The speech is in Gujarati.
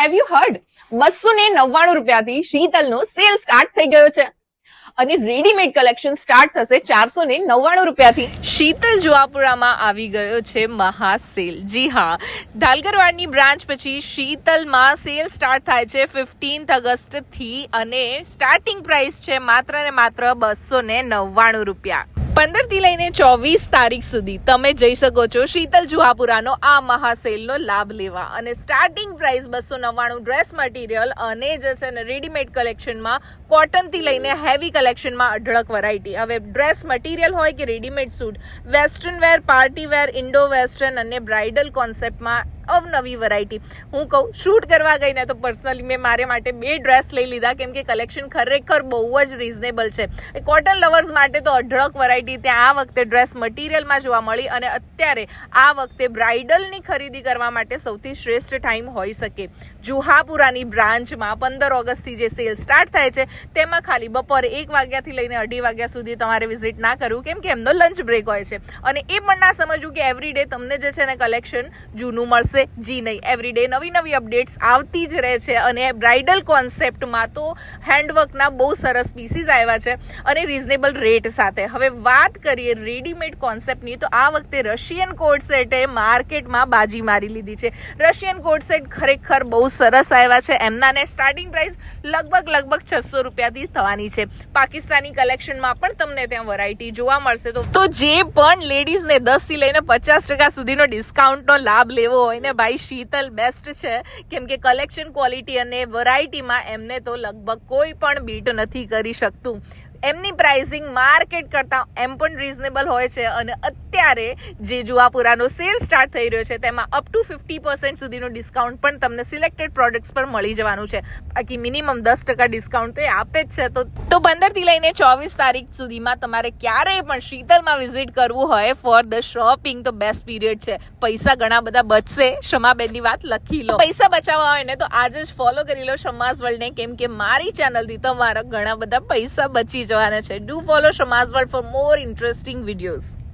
હેવ યુ હર્ડ 299 રૂપિયાથી શીતલનો સેલ સ્ટાર્ટ થઈ ગયો છે અને રેડીમેડ કલેક્શન સ્ટાર્ટ થશે 499 રૂપિયાથી. શીતલ જુહાપુરામાં આવી ગયો છે મહા સેલ. જી હા, ઢાલગરવાડની બ્રાન્ચ પછી શીતલમાં સેલ સ્ટાર્ટ થાય છે 15 ઓગસ્ટથી અને સ્ટાર્ટિંગ પ્રાઇસ છે માત્ર ને માત્ર 299 રૂપિયા. 15 થી લઈને 24 તારીખ સુધી તમે જઈ શકો છો શીતલ જુહાપુરાનો આ મહાસેલનો લાભ લેવા અને સ્ટાર્ટિંગ પ્રાઇસ 299 ડ્રેસ મટીરિયલ અને જે છે ને રેડીમેડ કલેક્શનમાં કોટનથી લઈને હેવી કલેક્શનમાં અઢળક વેરાયટી. હવે ડ્રેસ મટીરિયલ હોય કે readymade suit, western wear, party wear, indo western અને બ્રાઇડલ કોન્સેપ્ટમાં અવનવી વેરાયટી. હું કહું શૂટ કરવા ગઈ ને તો પર્સનલી મેં મારે માટે 2 ડ્રેસ લઈ લીધા કેમ કે કલેક્શન ખરેખર બહુ જ રિઝનેબલ છે. કોટન લવર્સ માટે તો અઢળક વેરાયટી ત્યાં આ વખતે ડ્રેસ મટીરિયલમાં જોવા મળી અને અત્યારે આ વખતે બ્રાઇડલની ખરીદી કરવા માટે સૌથી શ્રેષ્ઠ ટાઈમ હોઈ શકે. જુહાપુરાની બ્રાન્ચમાં 15 ઓગસ્ટથી જે સેલ સ્ટાર્ટ થાય છે તેમાં ખાલી બપોરે 1 વાગ્યાથી લઈને 2:30 વાગ્યા સુધી તમારે વિઝિટ ના કરવું કેમ કે એમનો લંચ બ્રેક હોય છે અને એ પણ ના સમજવું કે એવરીડે તમને જે છે ને કલેક્શન જૂનું મળશે. જી નહીં, એવરીડે નવી અપડેટ્સ આવતી જ રહે છે અને બ્રાઇડલ કોન્સેપ્ટમાં તો હેન્ડવર્કના બહુ સરસ પીસીસ આવ્યા છે અને રિઝનેબલ રેટ સાથે. હવે વાત કરીએ રેડીમેડ કોન્સેપ્ટની તો આ વખતે રશિયન કોટ સેટે માર્કેટમાં બાજી મારી લીધી છે. રશિયન કોટ સેટ ખરેખર બહુ સરસ આવ્યા છે. એમનાને સ્ટાર્ટિંગ પ્રાઇસ લગભગ 600 રૂપિયાથી થવાની છે. પાકિસ્તાની કલેક્શનમાં પણ તમને ત્યાં વેરાયટી જોવા મળશે. તો જે પણ લેડીઝને 10 થી લઈને 50% સુધીનો ડિસ્કાઉન્ટનો લાભ લેવો હોય ને ભાઈ શીતલ બેસ્ટ છે કેમ કે કલેક્શન, ક્વોલિટી અને વેરાયટીમાં એમને તો લગભગ કોઈ પણ બીટ નથી કરી શકતું. એમની પ્રાઇસિંગ માર્કેટ કરતાં એમ પણ રિઝનેબલ હોય છે અને અત્યારે જે જુહાપુરાનો સેલ સ્ટાર્ટ થઈ રહ્યો છે તેમાં અપ ટુ 50% સુધીનું ડિસ્કાઉન્ટ પણ તમને સિલેક્ટેડ પ્રોડક્ટ્સ પર મળી જવાનું છે. બાકી મિનિમમ 10% ડિસ્કાઉન્ટ તો એ આપે જ છે. તો 15 થી લઈને 24 તારીખ સુધીમાં તમારે ક્યારેય પણ શીતલમાં વિઝિટ કરવું હોય ફોર ધ શોપિંગ તો બેસ્ટ પીરિયડ છે. પૈસા ઘણા બધા બચશે. શમાબેનની વાત લખી લો. પૈસા બચાવવા હોય ને તો આજે જ ફોલો કરી લો શમાઝ વર્લ્ડને કેમ કે મારી ચેનલથી તમારા ઘણા બધા પૈસા બચી જવાના છે. Do follow Shama's world for more interesting videos.